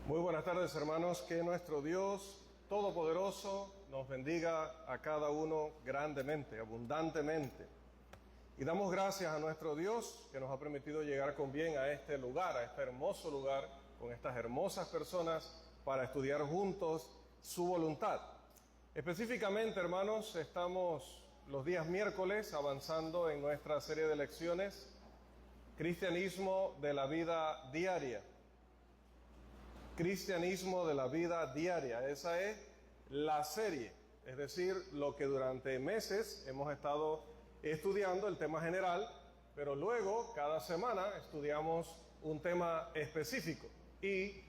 Muy buenas tardes, hermanos. Que nuestro Dios Todopoderoso nos bendiga a cada uno grandemente, abundantemente. Y damos gracias a nuestro Dios que nos ha permitido llegar con bien a este lugar, a este hermoso lugar, con estas hermosas personas para estudiar juntos su voluntad. Específicamente, hermanos, estamos los días miércoles avanzando en nuestra serie de lecciones, Cristianismo de la vida diaria. Cristianismo de la vida diaria, esa es la serie, es decir, lo que durante meses hemos estado estudiando el tema general, pero luego cada semana estudiamos un tema específico y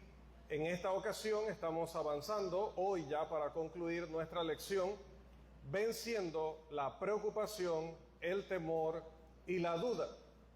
en esta ocasión estamos avanzando hoy ya para concluir nuestra lección, venciendo la preocupación, el temor y la duda.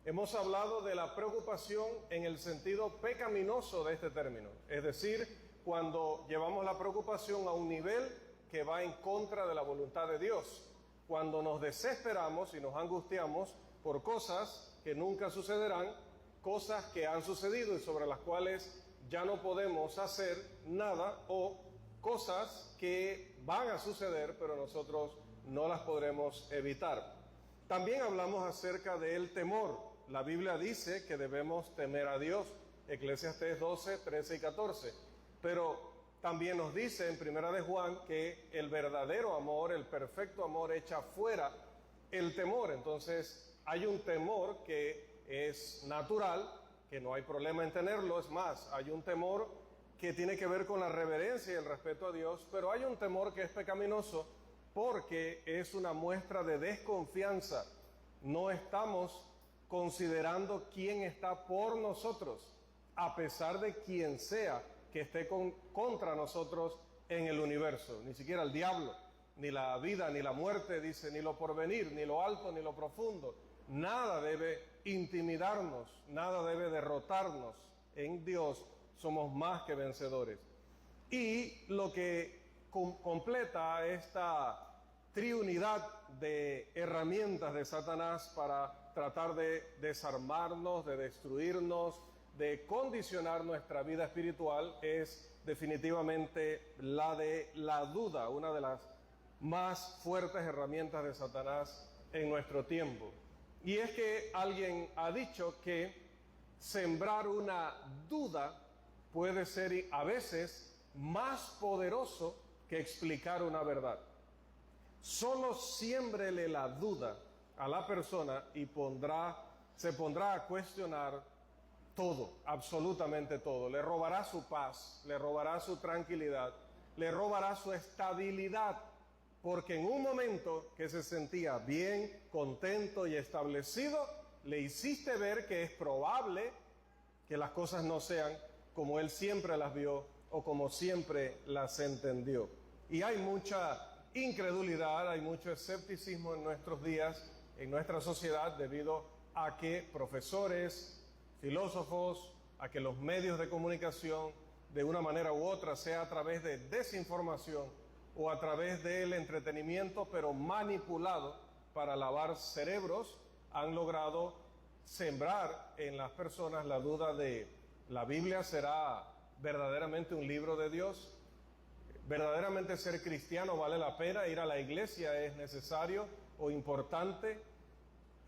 Hemos hablado de la preocupación en el sentido pecaminoso de este término, es decir, cuando llevamos la preocupación a un nivel que va en contra de la voluntad de Dios, cuando nos desesperamos y nos angustiamos por cosas que nunca sucederán, cosas que han sucedido y sobre las cuales ya no podemos hacer nada, o cosas que van a suceder pero nosotros no las podremos evitar. También hablamos acerca del temor. La Biblia dice que debemos temer a Dios, Eclesiastés 12, 13 y 14. Pero también nos dice en Primera de Juan que el verdadero amor, el perfecto amor, echa fuera el temor. Entonces hay un temor que es natural, que no hay problema en tenerlo. Es más, hay un temor que tiene que ver con la reverencia y el respeto a Dios, pero hay un temor que es pecaminoso, porque es una muestra de desconfianza. No estamos considerando quién está por nosotros, a pesar de quien sea que esté contra nosotros en el universo. Ni siquiera el diablo, ni la vida, ni la muerte, dice, ni lo porvenir, ni lo alto, ni lo profundo. Nada debe intimidarnos, nada debe derrotarnos. En Dios somos más que vencedores. Y lo que completa esta triunidad de herramientas de Satanás para tratar de desarmarnos, de destruirnos, de condicionar nuestra vida espiritual es definitivamente la de la duda, una de las más fuertes herramientas de Satanás en nuestro tiempo. Y es que alguien ha dicho que sembrar una duda puede ser a veces más poderoso que explicar una verdad. Solo siémbrele la duda a la persona y se pondrá a cuestionar todo, absolutamente todo. Le robará su paz, le robará su tranquilidad, le robará su estabilidad, porque en un momento que se sentía bien, contento y establecido, le hiciste ver que es probable que las cosas no sean como él siempre las vio o como siempre las entendió. Y hay mucha incredulidad, hay mucho escepticismo en nuestros días, en nuestra sociedad, debido a que profesores, filósofos, a que los medios de comunicación, de una manera u otra, sea a través de desinformación o a través del entretenimiento, pero manipulado para lavar cerebros, han logrado sembrar en las personas la duda de ¿la Biblia será verdaderamente un libro de Dios? ¿Verdaderamente ser cristiano vale la pena? ¿Ir a la iglesia es necesario o importante?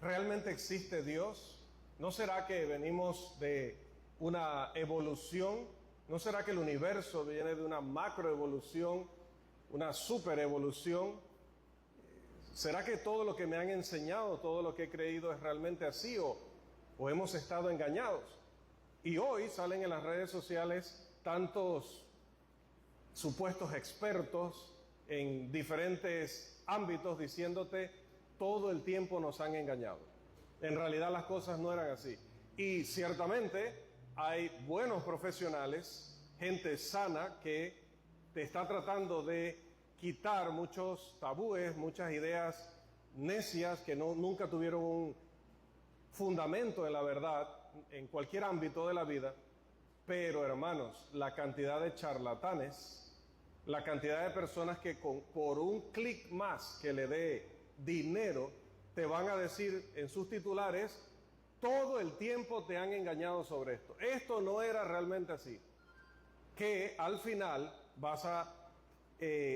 ¿Realmente existe Dios? ¿No será que venimos de una evolución? ¿No será que el universo viene de una macroevolución, una superevolución? ¿Será que todo lo que me han enseñado, todo lo que he creído es realmente así o hemos estado engañados? Y hoy salen en las redes sociales tantos supuestos expertos en diferentes ámbitos diciéndote todo el tiempo nos han engañado. En realidad las cosas no eran así. Y ciertamente hay buenos profesionales, gente sana que te está tratando de quitar muchos tabúes, muchas ideas necias que nunca tuvieron un fundamento en la verdad en cualquier ámbito de la vida. Pero hermanos, la cantidad de charlatanes, la cantidad de personas que por un clic más que le dé dinero, te van a decir en sus titulares, todo el tiempo te han engañado sobre esto. Esto no era realmente así. que al final vas a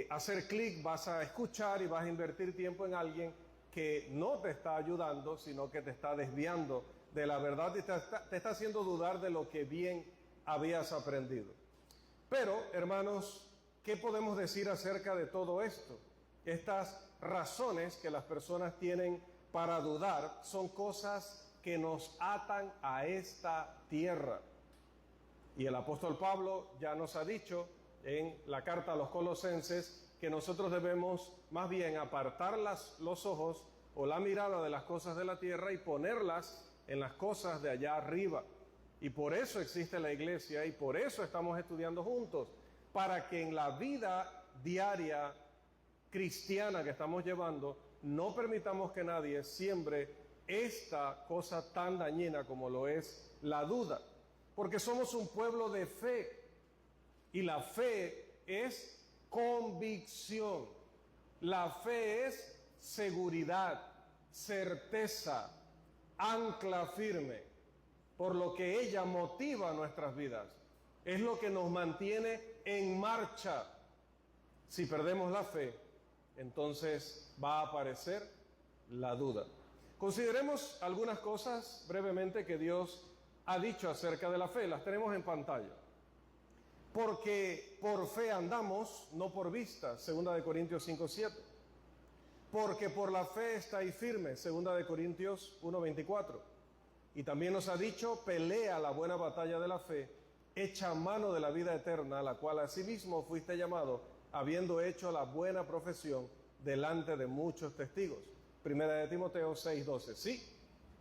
hacer clic, vas a escuchar y vas a invertir tiempo en alguien que no te está ayudando, sino que te está desviando de la verdad y te está haciendo dudar de lo que bien habías aprendido. Pero, hermanos, ¿qué podemos decir acerca de todo esto? Estas razones que las personas tienen para dudar son cosas que nos atan a esta tierra. Y el apóstol Pablo ya nos ha dicho en la carta a los Colosenses que nosotros debemos más bien apartar los ojos o la mirada de las cosas de la tierra y ponerlas en las cosas de allá arriba. Y por eso existe la iglesia y por eso estamos estudiando juntos, para que en la vida diaria cristiana que estamos llevando no permitamos que nadie siembre esta cosa tan dañina como lo es la duda. Porque somos un pueblo de fe y la fe es convicción, la fe es seguridad, certeza, ancla firme, por lo que ella motiva nuestras vidas, es lo que nos mantiene en marcha. Si perdemos la fe, entonces va a aparecer la duda. Consideremos algunas cosas brevemente que Dios ha dicho acerca de la fe, las tenemos en pantalla. Porque por fe andamos, no por vista, 2 Corintios 5:7. Porque por la fe estáis firmes, 2 Corintios 1:24. Y también nos ha dicho, pelea la buena batalla de la fe, echa mano de la vida eterna, a la cual asimismo fuiste llamado, habiendo hecho la buena profesión delante de muchos testigos. 1 Timoteo 6:12. Sí,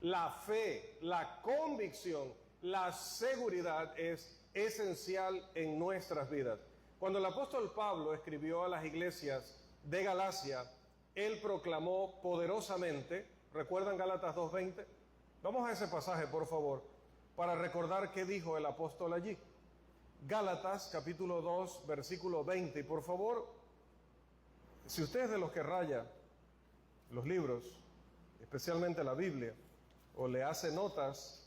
la fe, la convicción, la seguridad es esencial en nuestras vidas. Cuando el apóstol Pablo escribió a las iglesias de Galacia, él proclamó poderosamente, ¿recuerdan Gálatas 2:20? Vamos a ese pasaje, por favor, para recordar qué dijo el apóstol allí. Gálatas, capítulo 2, versículo 20. Y por favor, si usted es de los que raya los libros, especialmente la Biblia, o le hace notas,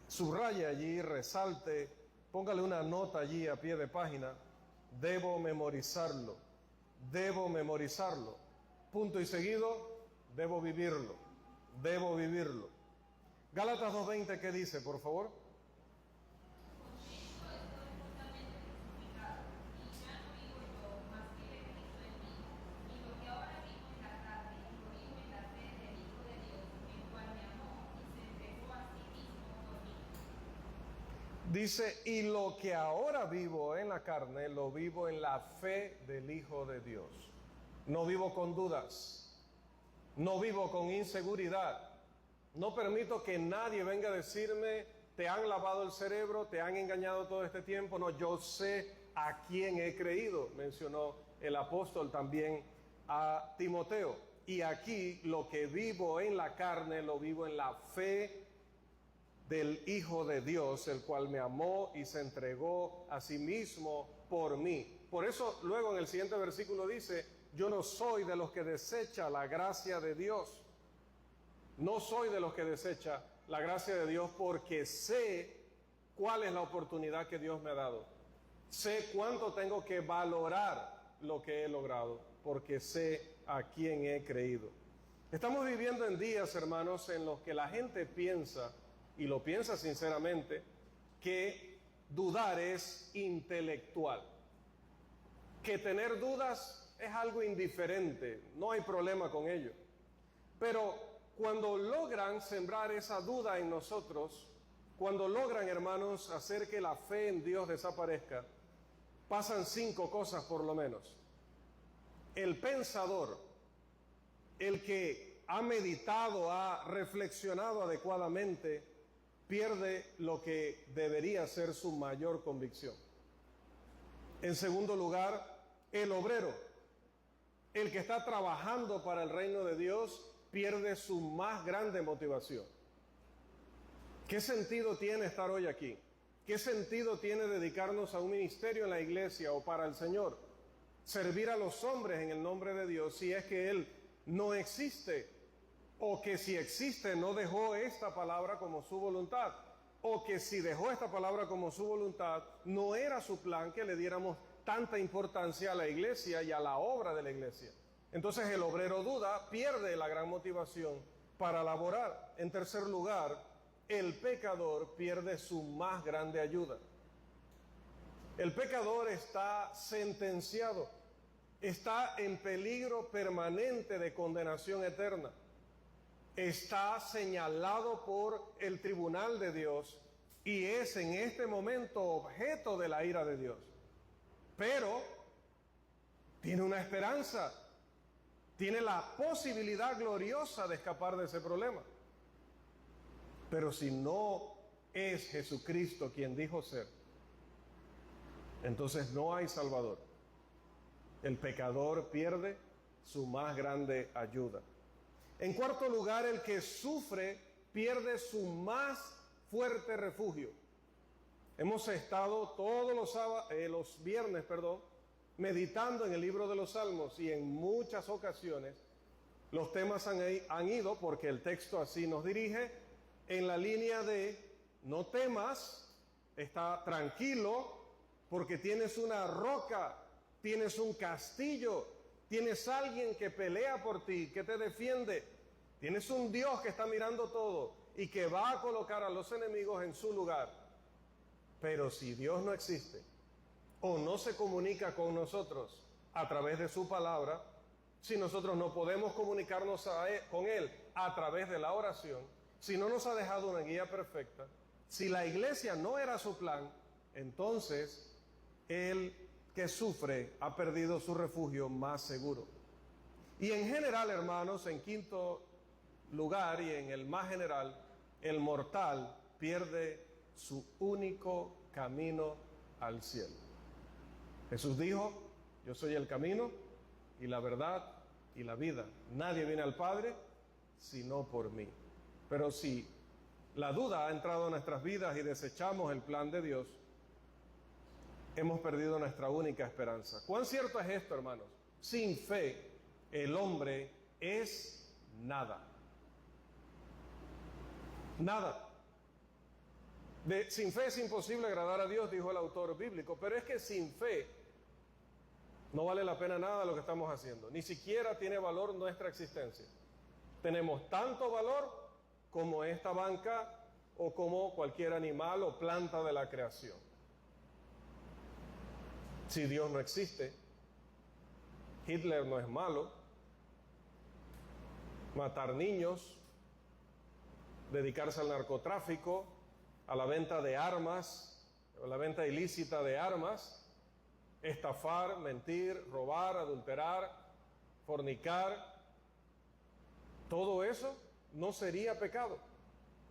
subraye allí, resalte, póngale una nota allí a pie de página, debo memorizarlo, punto y seguido, debo vivirlo. Gálatas 2:20, ¿qué dice, por favor? Dice, y lo que ahora vivo en la carne, lo vivo en la fe del Hijo de Dios. No vivo con dudas, no vivo con inseguridad. No permito que nadie venga a decirme, te han lavado el cerebro, te han engañado todo este tiempo. No, yo sé a quién he creído, mencionó el apóstol también a Timoteo. Y aquí lo que vivo en la carne, lo vivo en la fe del Hijo de Dios, el cual me amó y se entregó a sí mismo por mí. Por eso luego en el siguiente versículo dice, yo no soy de los que desecha la gracia de Dios. No soy de los que desecha la gracia de Dios porque sé cuál es la oportunidad que Dios me ha dado. Sé cuánto tengo que valorar lo que he logrado porque sé a quién he creído. Estamos viviendo en días, hermanos, en los que la gente piensa, y lo piensa sinceramente, que dudar es intelectual, que tener dudas es algo indiferente, no hay problema con ello. Pero cuando logran sembrar esa duda en nosotros, cuando logran, hermanos, hacer que la fe en Dios desaparezca, pasan 5 cosas por lo menos. El pensador, el que ha meditado, ha reflexionado adecuadamente, pierde lo que debería ser su mayor convicción. En segundo lugar, el obrero, el que está trabajando para el reino de Dios, pierde su más grande motivación. ¿Qué sentido tiene estar hoy aquí? ¿Qué sentido tiene dedicarnos a un ministerio en la iglesia o para el Señor? Servir a los hombres en el nombre de Dios si es que Él no existe, o que si existe no dejó esta palabra como su voluntad. o que si dejó esta palabra como su voluntad, no era su plan que le diéramos tanta importancia a la iglesia y a la obra de la iglesia. Entonces el obrero duda, pierde la gran motivación para laborar. En tercer lugar, el pecador pierde su más grande ayuda. El pecador está sentenciado, está en peligro permanente de condenación eterna. Está señalado por el tribunal de Dios y es en este momento objeto de la ira de Dios. Pero tiene una esperanza, tiene la posibilidad gloriosa de escapar de ese problema. Pero si no es Jesucristo quien dijo ser, entonces no hay Salvador. El pecador pierde su más grande ayuda. En cuarto lugar, el que sufre pierde su más fuerte refugio. Hemos estado todos los viernes, meditando en el libro de los Salmos y en muchas ocasiones los temas han ido, porque el texto así nos dirige, en la línea de no temas, está tranquilo, porque tienes una roca, tienes un castillo, tienes alguien que pelea por ti, que te defiende, tienes un Dios que está mirando todo y que va a colocar a los enemigos en su lugar. Pero si Dios no existe o no se comunica con nosotros a través de su palabra, si nosotros no podemos comunicarnos con Él a través de la oración, si no nos ha dejado una guía perfecta, si la iglesia no era su plan, entonces el que sufre ha perdido su refugio más seguro. Y en general, hermanos, en quinto lugar y en el más general, el mortal pierde su único camino al cielo. Jesús dijo: yo soy el camino y la verdad y la vida. Nadie viene al Padre sino por mí. Pero si la duda ha entrado en nuestras vidas y desechamos el plan de Dios, hemos perdido nuestra única esperanza. ¿Cuán cierto es esto, hermanos? Sin fe, el hombre es nada. Nada. Sin fe es imposible agradar a Dios, dijo el autor bíblico, pero es que sin fe no vale la pena nada lo que estamos haciendo. Ni siquiera tiene valor nuestra existencia. Tenemos tanto valor como esta banca o como cualquier animal o planta de la creación. Si Dios no existe, Hitler no es malo, matar niños, dedicarse al narcotráfico, a la venta de armas, a la venta ilícita de armas, estafar, mentir, robar, adulterar, fornicar, todo eso no sería pecado.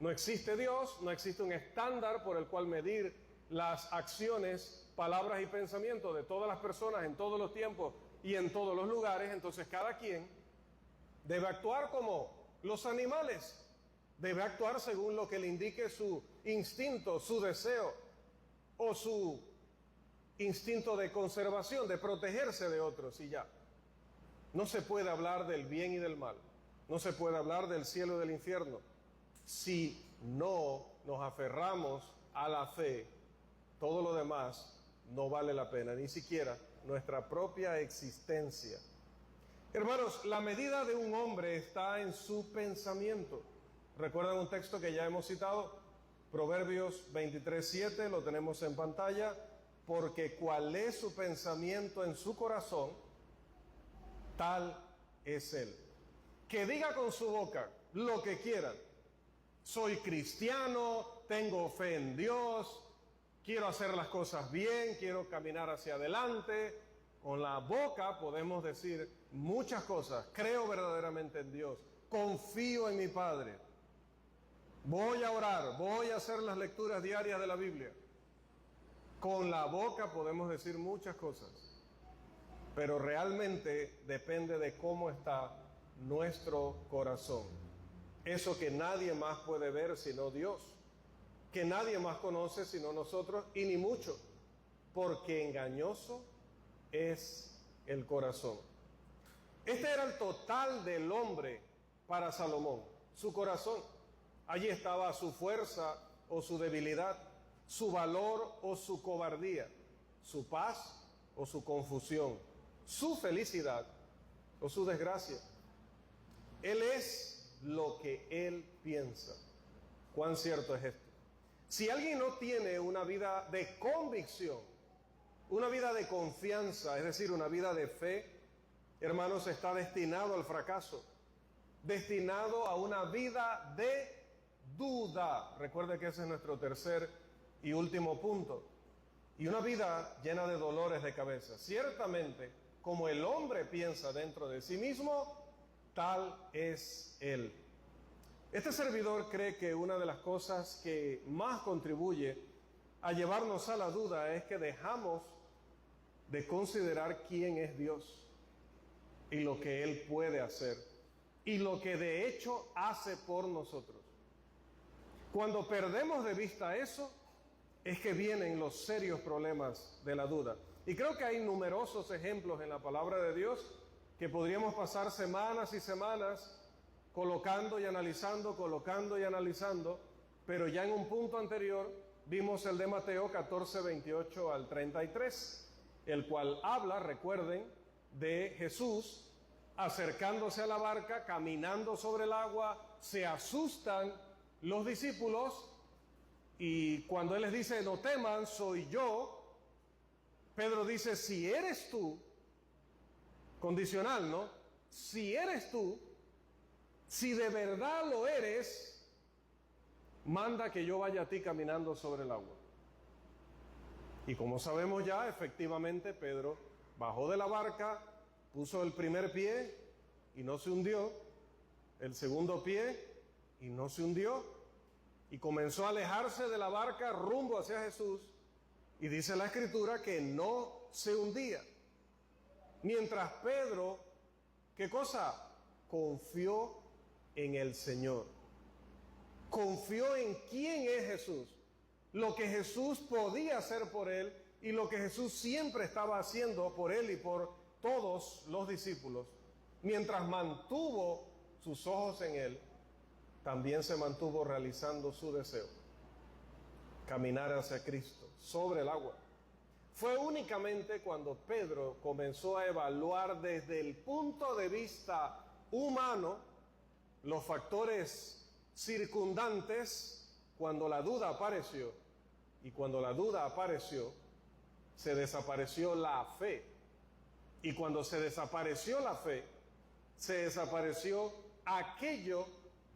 No existe Dios, no existe un estándar por el cual medir las acciones, palabras y pensamientos de todas las personas en todos los tiempos y en todos los lugares. Entonces cada quien debe actuar como los animales, debe actuar según lo que le indique su instinto, su deseo o su instinto de conservación, de protegerse de otros y ya. No se puede hablar del bien y del mal, no se puede hablar del cielo y del infierno si no nos aferramos a la fe. Todo lo demás no vale la pena, ni siquiera nuestra propia existencia. Hermanos, la medida de un hombre está en su pensamiento. ¿Recuerdan un texto que ya hemos citado? Proverbios 23:7, lo tenemos en pantalla. Porque cuál es su pensamiento en su corazón, tal es él. Que diga con su boca lo que quiera. Soy cristiano, tengo fe en Dios, quiero hacer las cosas bien, quiero caminar hacia adelante. Con la boca podemos decir muchas cosas. Creo verdaderamente en Dios, confío en mi Padre, voy a orar, voy a hacer las lecturas diarias de la Biblia. Con la boca podemos decir muchas cosas, pero realmente depende de cómo está nuestro corazón. Eso que nadie más puede ver sino Dios, que nadie más conoce sino nosotros, y ni mucho, porque engañoso es el corazón. Este era el total del hombre para Salomón, su corazón. Allí estaba su fuerza, o su debilidad, su valor o su cobardía, su paz o su confusión, su felicidad o su desgracia. Él es lo que Él piensa. ¿Cuán cierto es esto? Si alguien no tiene una vida de convicción, una vida de confianza, es decir, una vida de fe, hermanos, está destinado al fracaso, destinado a una vida de duda. Recuerde que ese es nuestro tercer y último punto. Y una vida llena de dolores de cabeza. Ciertamente, como el hombre piensa dentro de sí mismo, tal es él. Este servidor cree que una de las cosas que más contribuye a llevarnos a la duda es que dejamos de considerar quién es Dios y lo que Él puede hacer y lo que de hecho hace por nosotros. Cuando perdemos de vista eso, es que vienen los serios problemas de la duda. Y creo que hay numerosos ejemplos en la palabra de Dios que podríamos pasar semanas y semanas colocando y analizando, pero ya en un punto anterior vimos el de Mateo 14, 28 al 33, el cual habla, recuerden, de Jesús acercándose a la barca, caminando sobre el agua. Se asustan los discípulos y cuando Él les dice, no teman, soy yo, Pedro dice, si eres tú, condicional, ¿no? Si eres tú, si de verdad lo eres, manda que yo vaya a ti caminando sobre el agua. Y como sabemos ya, efectivamente, Pedro bajó de la barca, puso el primer pie y no se hundió, el segundo pie y no se hundió, y comenzó a alejarse de la barca rumbo hacia Jesús, y dice la Escritura que no se hundía. Mientras Pedro, ¿qué cosa? Confió en el Señor. Confió en quién es Jesús, lo que Jesús podía hacer por él y lo que Jesús siempre estaba haciendo por él y por todos los discípulos. Mientras mantuvo sus ojos en él, también se mantuvo realizando su deseo, caminar hacia Cristo sobre el agua. Fue únicamente cuando Pedro comenzó a evaluar desde el punto de vista humano los factores circundantes, cuando la duda apareció. Y cuando la duda apareció, se desapareció la fe. Y cuando se desapareció la fe, se desapareció aquello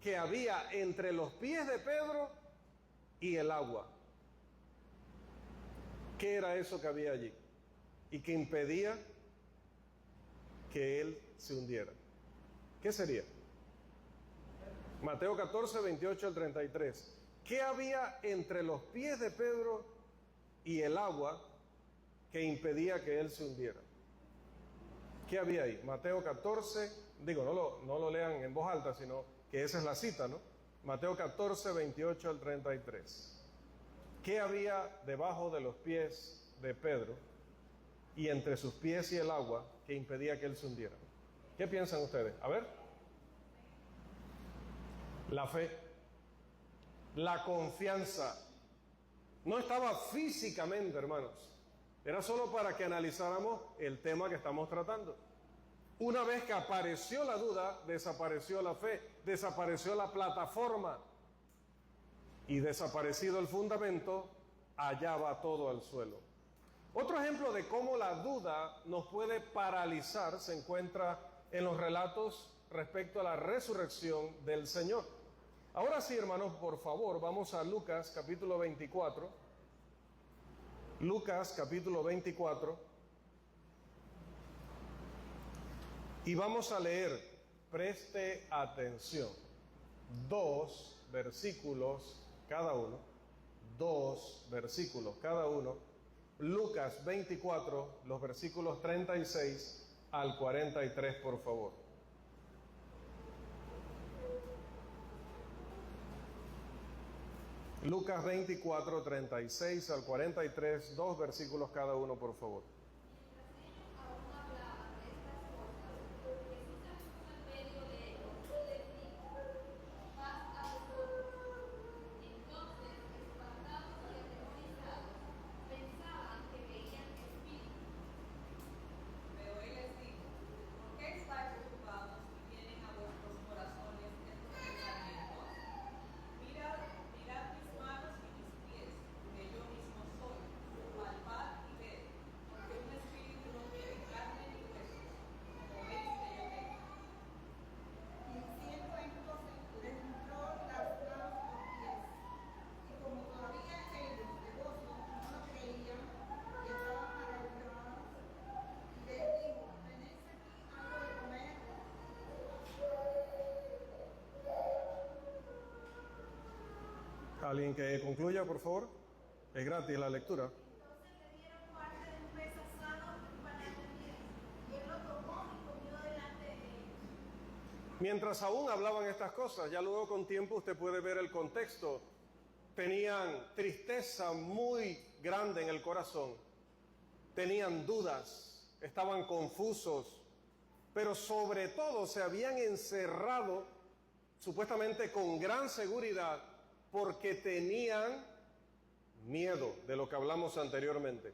que había entre los pies de Pedro y el agua. ¿Qué era eso que había allí? Y que impedía que él se hundiera. ¿Qué sería? Mateo 14, 28 al 33. ¿Qué había entre los pies de Pedro y el agua que impedía que él se hundiera? ¿Qué había ahí? Mateo 14, no lo lean en voz alta, sino que esa es la cita, ¿no? Mateo 14, 28 al 33. ¿Qué había debajo de los pies de Pedro y entre sus pies y el agua que impedía que él se hundiera? ¿Qué piensan ustedes? A ver. La fe, la confianza. No estaba físicamente, hermanos. Era solo para que analizáramos el tema que estamos tratando. Una vez que apareció la duda, desapareció la fe, desapareció la plataforma y desaparecido el fundamento, allá va todo al suelo. Otro ejemplo de cómo la duda nos puede paralizar se encuentra en los relatos respecto a la resurrección del Señor. Ahora sí, hermanos, por favor, vamos a Lucas capítulo 24. Lucas capítulo 24. Y vamos a leer, preste atención, 2 versículos cada uno. 2 versículos cada uno. Lucas 24, los versículos 36 al 43, por favor. Lucas 24, 36 al 43, 2 versículos cada uno, por favor. Alguien que concluya, por favor. Es gratis la lectura. Entonces le dieron parte de un pez asado para comer, y él lo tomó y comió delante de ellos. Mientras aún hablaban estas cosas, ya luego con tiempo usted puede ver el contexto. Tenían tristeza muy grande en el corazón, tenían dudas, estaban confusos, pero sobre todo se habían encerrado supuestamente con gran seguridad porque tenían miedo de lo que hablamos anteriormente.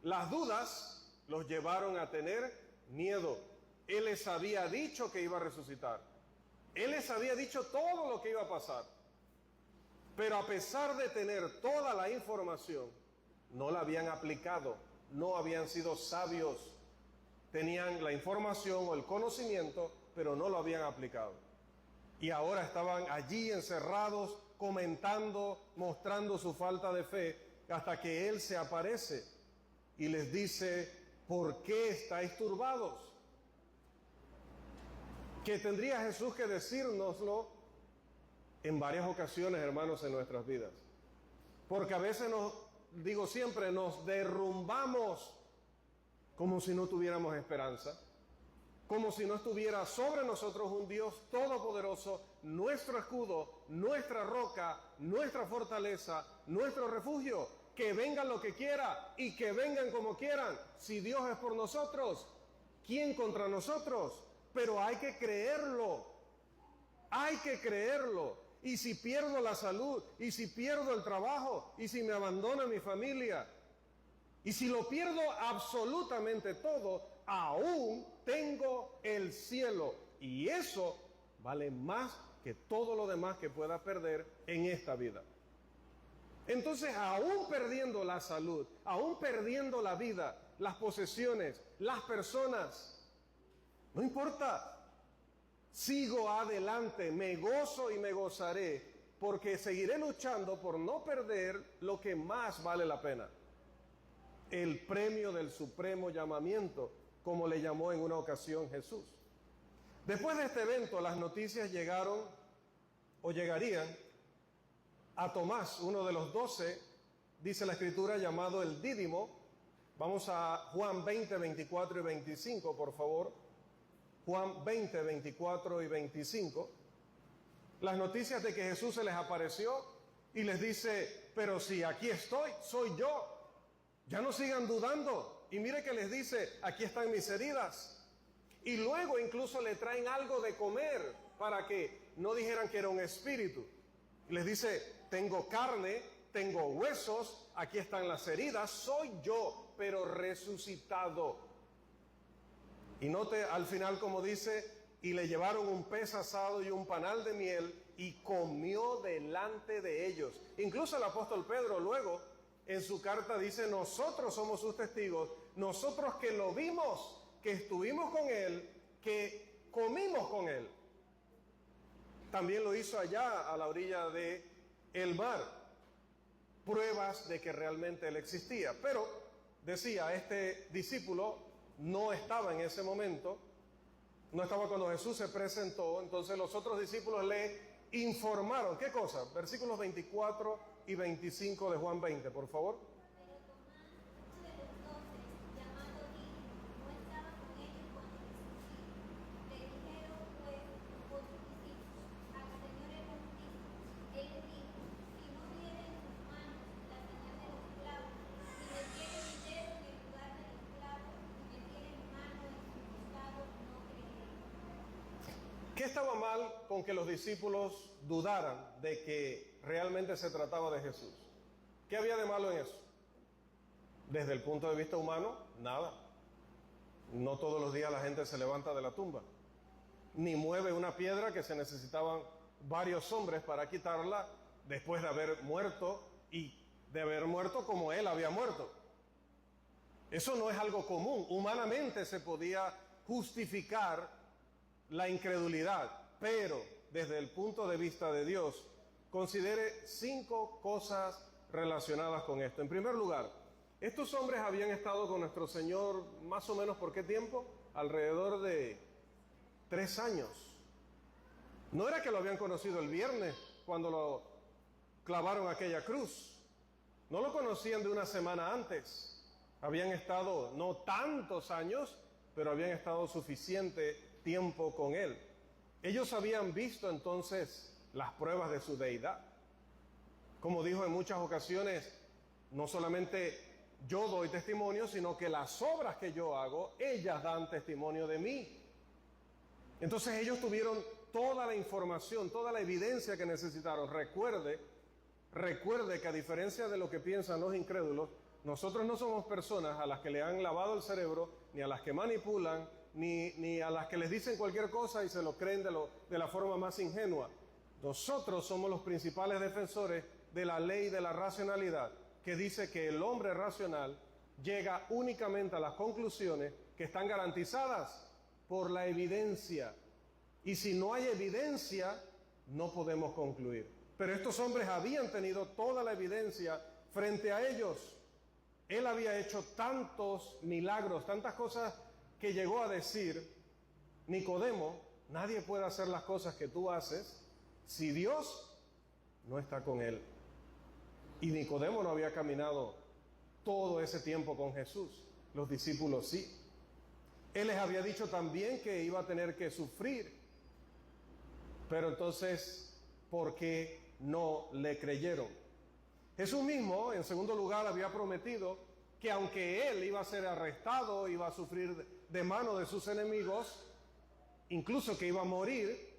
Las dudas los llevaron a tener miedo. Él les había dicho que iba a resucitar. Él les había dicho todo lo que iba a pasar. Pero a pesar de tener toda la información, no la habían aplicado, no habían sido sabios. Tenían la información o el conocimiento, pero no lo habían aplicado. Y ahora estaban allí encerrados, comentando, mostrando su falta de fe, hasta que Él se aparece y les dice: ¿por qué estáis turbados? Que tendría Jesús que decírnoslo en varias ocasiones, hermanos, en nuestras vidas. Porque a veces nos derrumbamos como si no tuviéramos esperanza, como si no estuviera sobre nosotros un Dios todopoderoso, nuestro escudo, nuestra roca, nuestra fortaleza, nuestro refugio. Que vengan lo que quiera y que vengan como quieran. Si Dios es por nosotros, ¿quién contra nosotros? Pero hay que creerlo, hay que creerlo. Y si pierdo la salud, y si pierdo el trabajo, y si me abandona mi familia, y si lo pierdo absolutamente todo, aún tengo el cielo. Y eso vale más que todo lo demás que pueda perder en esta vida. Entonces, aún perdiendo la salud, aún perdiendo la vida, las posesiones, las personas, no importa. Sigo adelante, me gozo y me gozaré, porque seguiré luchando por no perder lo que más vale la pena: el premio del supremo llamamiento, como le llamó en una ocasión Jesús. Después de este evento, las noticias llegaron o llegarían a Tomás, uno de los 12, dice la Escritura, llamado el Dídimo. Vamos a Juan 20, 24 y 25, por favor. Juan 20, 24 y 25. Las noticias de que Jesús se les apareció y les dice: pero si aquí estoy, soy yo. Ya no sigan dudando. Y mire que les dice: aquí están mis heridas. Y luego incluso le traen algo de comer para que no dijeran que era un espíritu. Y les dice: tengo carne, tengo huesos, aquí están las heridas, soy yo, pero resucitado. Y note al final como dice: y le llevaron un pez asado y un panal de miel, y comió delante de ellos. Incluso el apóstol Pedro luego en su carta dice: nosotros somos sus testigos, nosotros que lo vimos, que estuvimos con él, que comimos con él. También lo hizo allá a la orilla del mar. Pruebas de que realmente él existía. Pero decía, este discípulo no estaba en ese momento, no estaba cuando Jesús se presentó. Entonces los otros discípulos le informaron. ¿Qué cosa? Versículos 24 y 25 de Juan 20, por favor. Pero Tomás, uno de los 12, llamado Dídimo, no estaba con ellos cuando resucitó. Le dijeron pues por sus discípulos: al Señor hemos visto. Él les dijo: si no viere en sus manos la señal de los clavos, y metiere mi dedo en el lugar de los clavos, y metiere mi mano en su costado, no creeré. ¿Qué estaba mal con que los discípulos dudaran de que realmente se trataba de Jesús? ¿Qué había de malo en eso? Desde el punto de vista humano, nada. No todos los días la gente se levanta de la tumba, ni mueve una piedra que se necesitaban varios hombres para quitarla después de haber muerto, y de haber muerto como él había muerto. Eso no es algo común. Humanamente se podía justificar la incredulidad, pero desde el punto de vista de Dios, considere 5 cosas relacionadas con esto. En primer lugar, estos hombres habían estado con nuestro Señor más o menos ¿por qué tiempo? Alrededor de 3 años. No era que lo habían conocido el viernes cuando lo clavaron aquella cruz. No lo conocían de una semana antes. Habían estado no tantos años, pero habían estado suficiente tiempo con él. Ellos habían visto entonces las pruebas de su deidad. Como dijo en muchas ocasiones, no solamente yo doy testimonio, sino que las obras que yo hago, ellas dan testimonio de mí. Entonces ellos tuvieron toda la información, toda la evidencia que necesitaron. Recuerde que a diferencia de lo que piensan los incrédulos, nosotros no somos personas a las que le han lavado el cerebro, ni a las que manipulan, ni a las que les dicen cualquier cosa y se lo creen de la forma más ingenua. Nosotros somos los principales defensores de la ley de la racionalidad, que dice que el hombre racional llega únicamente a las conclusiones que están garantizadas por la evidencia. Y si no hay evidencia, no podemos concluir. Pero estos hombres habían tenido toda la evidencia frente a ellos. Él había hecho tantos milagros, tantas cosas que llegó a decir, Nicodemo, nadie puede hacer las cosas que tú haces si Dios no está con él. Y Nicodemo no había caminado todo ese tiempo con Jesús, los discípulos sí. Él les había dicho también que iba a tener que sufrir, pero entonces, ¿por qué no le creyeron? Jesús mismo, en segundo lugar, había prometido que aunque él iba a ser arrestado, iba a sufrir de mano de sus enemigos, incluso que iba a morir,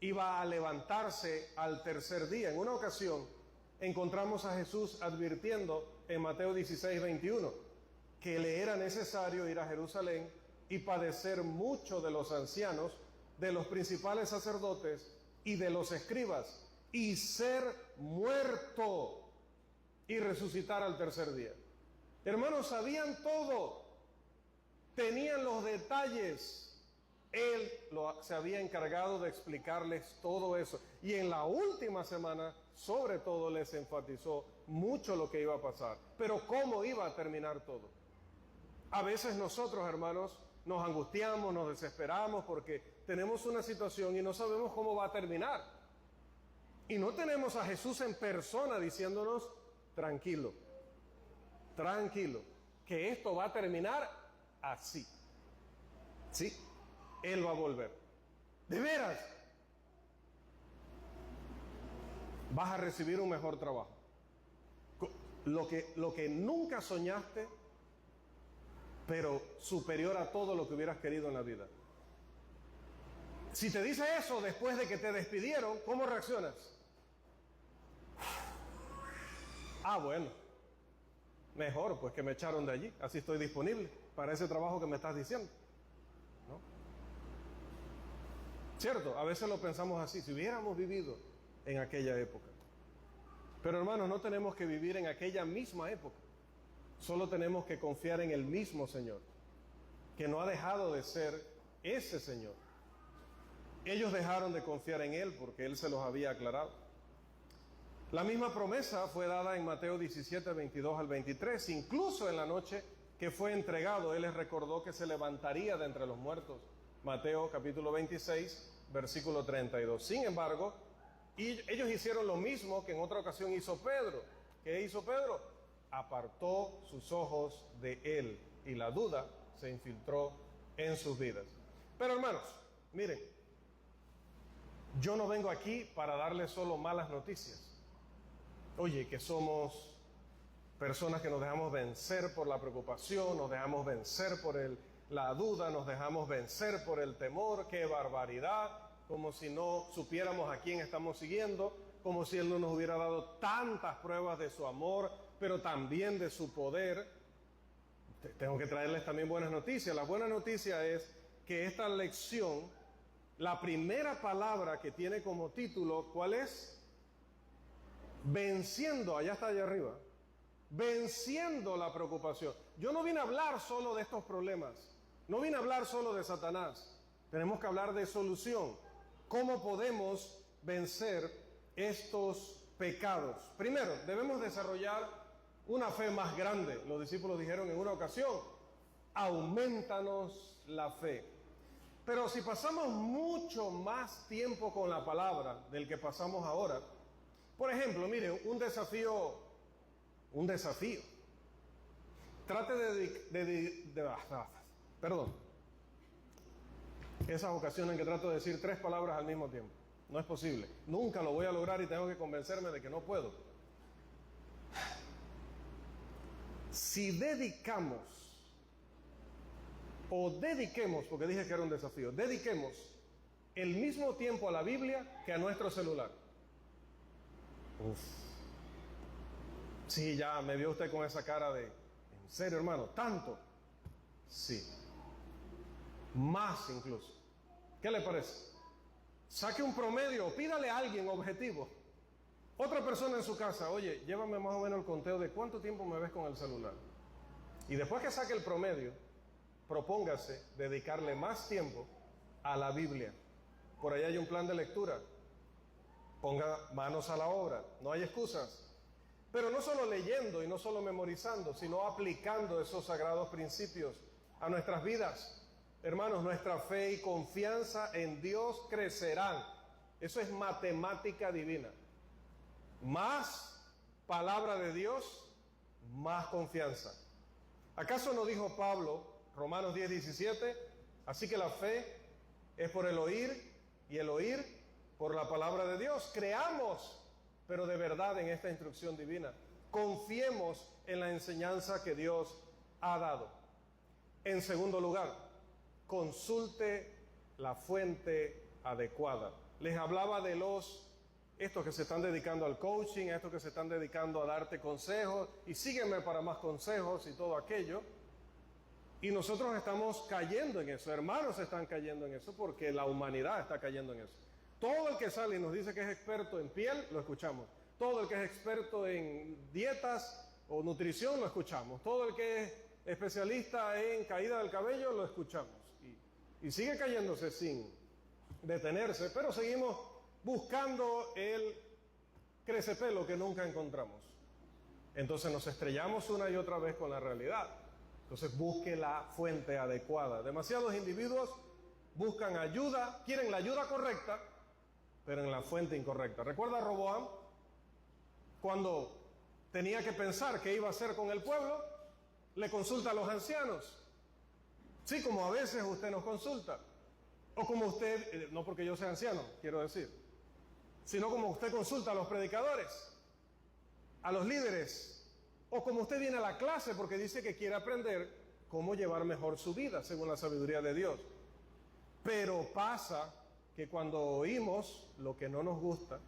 iba a levantarse al tercer día. En una ocasión encontramos a Jesús advirtiendo en Mateo 16, 21, que le era necesario ir a Jerusalén y padecer mucho de los ancianos, de los principales sacerdotes y de los escribas, y ser muerto y resucitar al tercer día. Hermanos, sabían todo, tenían los detalles. Él se había encargado de explicarles todo eso. Y en la última semana, sobre todo, les enfatizó mucho lo que iba a pasar. Pero cómo iba a terminar todo. A veces nosotros, hermanos, nos angustiamos, nos desesperamos porque tenemos una situación y no sabemos cómo va a terminar. Y no tenemos a Jesús en persona diciéndonos, tranquilo, tranquilo, que esto va a terminar así. Sí. Él va a volver. ¿De veras? Vas a recibir un mejor trabajo. Lo que nunca soñaste, pero superior a todo lo que hubieras querido en la vida. Si te dice eso después de que te despidieron, ¿cómo reaccionas? Ah, bueno. Mejor, pues que me echaron de allí. Así estoy disponible para ese trabajo que me estás diciendo. Cierto, a veces lo pensamos así, si hubiéramos vivido en aquella época. Pero hermanos, no tenemos que vivir en aquella misma época. Solo tenemos que confiar en el mismo Señor, que no ha dejado de ser ese Señor. Ellos dejaron de confiar en Él porque Él se los había aclarado. La misma promesa fue dada en Mateo 17, 22 al 23. Incluso en la noche que fue entregado, Él les recordó que se levantaría de entre los muertos. Mateo capítulo 26, versículo 32. Sin embargo, ellos hicieron lo mismo que en otra ocasión hizo Pedro. ¿Qué hizo Pedro? Apartó sus ojos de él y la duda se infiltró en sus vidas. Pero hermanos, miren, yo no vengo aquí para darles solo malas noticias. Oye, que somos personas que nos dejamos vencer por la preocupación, nos dejamos vencer por la duda, nos dejamos vencer por el temor. ¡Qué barbaridad! Como si no supiéramos a quién estamos siguiendo, como si Él no nos hubiera dado tantas pruebas de su amor, pero también de su poder. Tengo que traerles también buenas noticias. La buena noticia es que esta lección, la primera palabra que tiene como título, ¿cuál es? Venciendo, allá está allá arriba. Venciendo la preocupación. Yo no vine a hablar solo de estos problemas. No vine a hablar solo de Satanás. Tenemos que hablar de solución. ¿Cómo podemos vencer estos pecados? Primero, debemos desarrollar una fe más grande. Los discípulos dijeron en una ocasión, aumentanos la fe. Pero si pasamos mucho más tiempo con la palabra del que pasamos ahora, Por ejemplo, mire, un desafío. Trate perdón. Esas ocasiones en que trato de decir 3 palabras al mismo tiempo. No es posible. Nunca lo voy a lograr y tengo que convencerme de que no puedo. Si dediquemos, porque dije que era un desafío, dediquemos el mismo tiempo a la Biblia que a nuestro celular. Uf. Sí, ya me vio usted con esa cara de, ¿en serio, hermano? ¿Tanto? Sí. Más incluso. ¿Qué le parece? Saque un promedio, pídale a alguien objetivo. Otra persona en su casa, oye, llévame más o menos el conteo de cuánto tiempo me ves con el celular. Y después que saque el promedio, propóngase dedicarle más tiempo a la Biblia. Por ahí hay un plan de lectura. Ponga manos a la obra, no hay excusas. Pero no solo leyendo y no solo memorizando, sino aplicando esos sagrados principios a nuestras vidas. Hermanos, nuestra fe y confianza en Dios crecerán. Eso es matemática divina. Más palabra de Dios, más confianza. ¿Acaso no dijo Pablo, Romanos 10:17? Así que la fe es por el oír y el oír por la palabra de Dios. Creamos, pero de verdad en esta instrucción divina. Confiemos en la enseñanza que Dios ha dado. En segundo lugar, consulte la fuente adecuada. Les hablaba de estos que se están dedicando al coaching, estos que se están dedicando a darte consejos y sígueme para más consejos y todo aquello. Y nosotros estamos cayendo en eso, hermanos están cayendo en eso porque la humanidad está cayendo en eso. Todo el que sale y nos dice que es experto en piel, lo escuchamos. Todo el que es experto en dietas o nutrición, lo escuchamos. Todo el que es especialista en caída del cabello, lo escuchamos. Y sigue cayéndose sin detenerse, pero seguimos buscando el crecepelo que nunca encontramos. Entonces nos estrellamos una y otra vez con la realidad. Entonces busque la fuente adecuada. Demasiados individuos buscan ayuda, quieren la ayuda correcta, pero en la fuente incorrecta. ¿Recuerda a Roboam? Cuando tenía que pensar qué iba a hacer con el pueblo, le consulta a los ancianos. Sí, como a veces usted nos consulta. O como usted, no porque yo sea anciano, quiero decir, sino como usted consulta a los predicadores, a los líderes, o como usted viene a la clase porque dice que quiere aprender cómo llevar mejor su vida según la sabiduría de Dios. Pero pasa que cuando oímos lo que no nos gusta,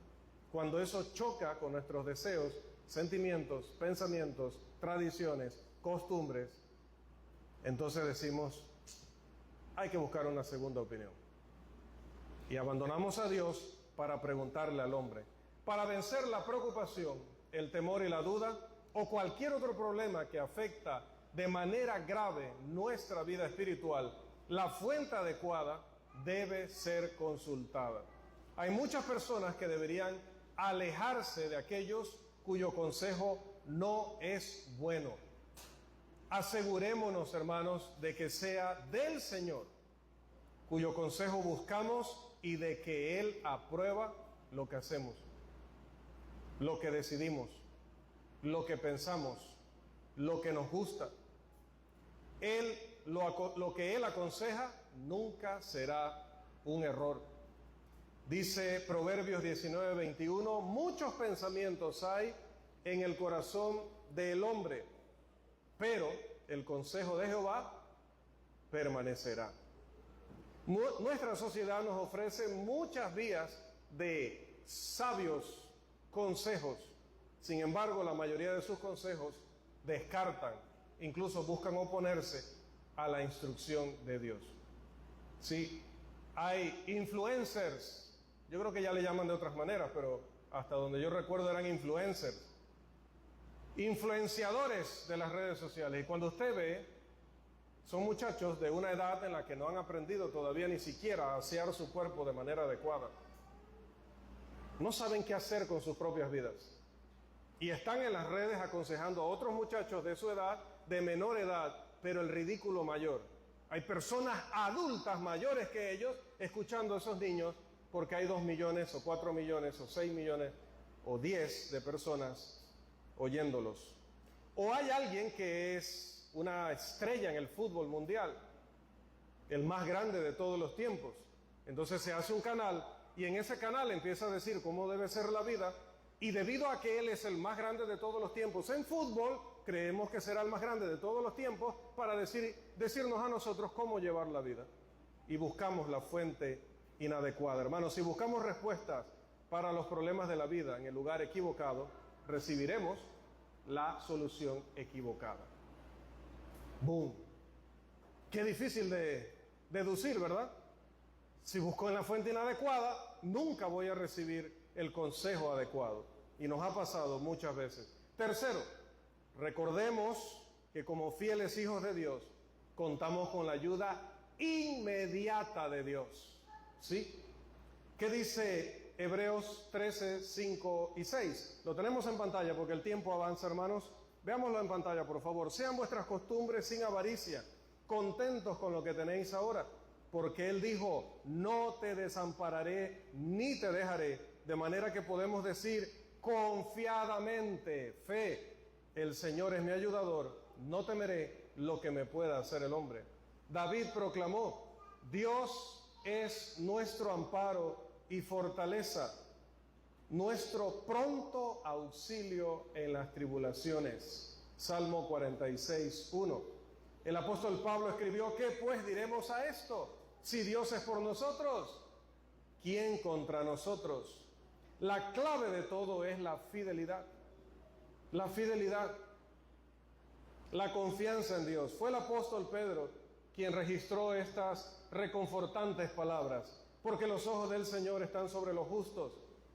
cuando eso choca con nuestros deseos, sentimientos, pensamientos, tradiciones, costumbres, entonces decimos, hay que buscar una segunda opinión. Y abandonamos a Dios para preguntarle al hombre. Para vencer la preocupación, el temor y la duda, o cualquier otro problema que afecta de manera grave nuestra vida espiritual, la fuente adecuada debe ser consultada. Hay muchas personas que deberían alejarse de aquellos cuyo consejo no es bueno. Asegurémonos, hermanos, de que sea del Señor, cuyo consejo buscamos y de que Él aprueba lo que hacemos, lo que decidimos, lo que pensamos, lo que nos gusta. Lo que Él aconseja nunca será un error. Dice Proverbios 19:21, muchos pensamientos hay en el corazón del hombre, pero el consejo de Jehová permanecerá. Nuestra sociedad nos ofrece muchas vías de sabios consejos. Sin embargo, la mayoría de sus consejos descartan, incluso buscan oponerse a la instrucción de Dios. Sí, hay influencers, yo creo que ya le llaman de otras maneras, pero hasta donde yo recuerdo eran influencers, influenciadores de las redes sociales. Y cuando usted ve, son muchachos de una edad en la que no han aprendido todavía ni siquiera a asear su cuerpo de manera adecuada. No saben qué hacer con sus propias vidas. Y están en las redes aconsejando a otros muchachos de su edad, de menor edad, pero el ridículo mayor. Hay personas adultas mayores que ellos escuchando a esos niños porque hay 2 millones o 4 millones o 6 millones o 10 de personas oyéndolos. O hay alguien que es una estrella en el fútbol mundial, el más grande de todos los tiempos. Entonces se hace un canal y en ese canal empieza a decir cómo debe ser la vida, y debido a que él es el más grande de todos los tiempos en fútbol, creemos que será el más grande de todos los tiempos para decirnos a nosotros cómo llevar la vida. Y buscamos la fuente inadecuada. Hermanos, si buscamos respuestas para los problemas de la vida en el lugar equivocado, recibiremos la solución equivocada. ¡Boom! Qué difícil de deducir, ¿verdad? Si busco en la fuente inadecuada, nunca voy a recibir el consejo adecuado. Y nos ha pasado muchas veces. Tercero, recordemos que como fieles hijos de Dios, contamos con la ayuda inmediata de Dios. ¿Sí? ¿Qué dice Hebreos 13, 5 y 6? Lo tenemos en pantalla porque el tiempo avanza, hermanos. Veámoslo en pantalla, por favor. Sean vuestras costumbres sin avaricia, contentos con lo que tenéis ahora, porque Él dijo, no te desampararé ni te dejaré, de manera que podemos decir confiadamente, fe, el Señor es mi ayudador, no temeré lo que me pueda hacer el hombre. David proclamó, Dios es nuestro amparo y fortaleza, nuestro pronto auxilio en las tribulaciones. Salmo 46, 1. El apóstol Pablo escribió, ¿qué pues diremos a esto? Si Dios es por nosotros, ¿quién contra nosotros? La clave de todo es la fidelidad. La fidelidad. La confianza en Dios. Fue el apóstol Pedro quien registró estas reconfortantes palabras, porque los ojos del Señor están sobre los justos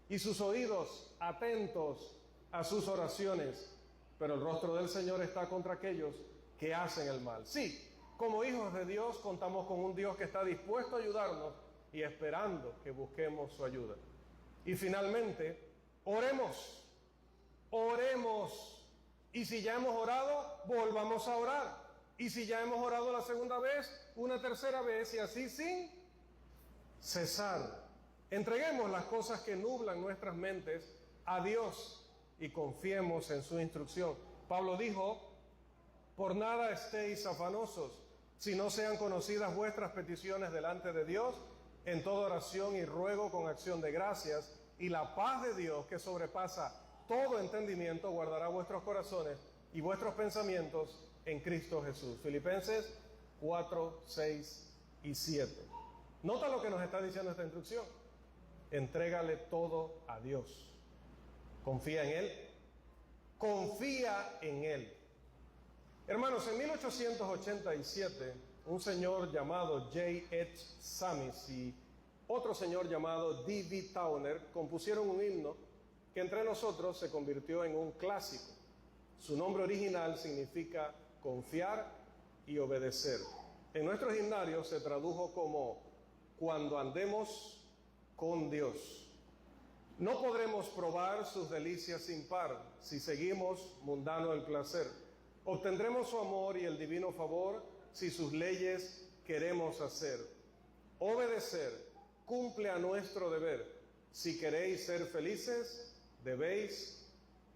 y sus oídos atentos a sus oraciones, pero el rostro del Señor está contra aquellos que hacen el mal. Sí, como hijos de Dios contamos con un Dios que está dispuesto a ayudarnos y esperando que busquemos su ayuda. Y finalmente, oremos, oremos. Y si ya hemos orado, volvamos a orar. Y si ya hemos orado la segunda vez, una tercera vez, y así sin cesar. Entreguemos las cosas que nublan nuestras mentes a Dios y confiemos en su instrucción. Pablo dijo, por nada estéis afanosos, si no sean conocidas vuestras peticiones delante de Dios, en toda oración y ruego con acción de gracias, y la paz de Dios, que sobrepasa todo entendimiento, guardará vuestros corazones y vuestros pensamientos en Cristo Jesús. Filipenses 4, 6 y 7. Nota lo que nos está diciendo esta instrucción. Entrégale todo a Dios. Confía en Él. Confía en Él. Hermanos, en 1887, un señor llamado J. H. Sammis y otro señor llamado D.B. Towner compusieron un himno que entre nosotros se convirtió en un clásico. Su nombre original significa confiar y obedecer. En nuestros himnarios se tradujo como cuando andemos con Dios. No podremos probar sus delicias sin par si seguimos mundano el placer. Obtendremos su amor y el divino favor si sus leyes queremos hacer. Obedecer cumple a nuestro deber. Si queréis ser felices, debéis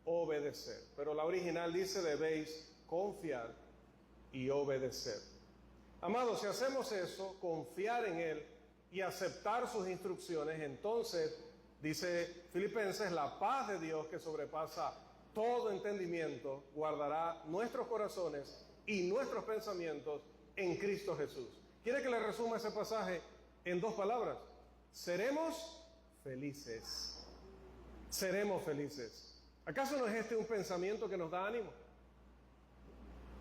obedecer. Pero la original dice debéis confiar y obedecer. Amados, si hacemos eso, confiar en Él y aceptar sus instrucciones, entonces, dice Filipenses, la paz de Dios que sobrepasa todo entendimiento, guardará nuestros corazones y nuestros pensamientos en Cristo Jesús. ¿Quiere que le resuma ese pasaje en dos palabras? Seremos felices. Seremos felices. ¿Acaso no es este un pensamiento que nos da ánimo?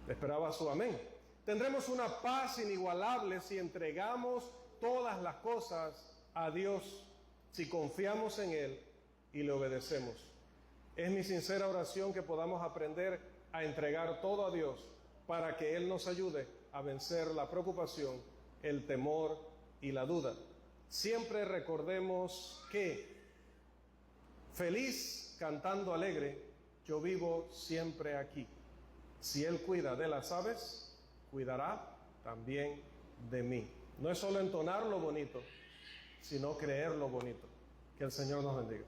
Esperaba su amén. Tendremos una paz inigualable si entregamos todas las cosas a Dios, si confiamos en Él y le obedecemos. Es mi sincera oración que podamos aprender a entregar todo a Dios para que Él nos ayude a vencer la preocupación, el temor y la duda. Siempre recordemos que feliz cantando alegre, yo vivo siempre aquí. Si Él cuida de las aves, cuidará también de mí. No es solo entonar lo bonito, sino creer lo bonito. Que el Señor nos bendiga.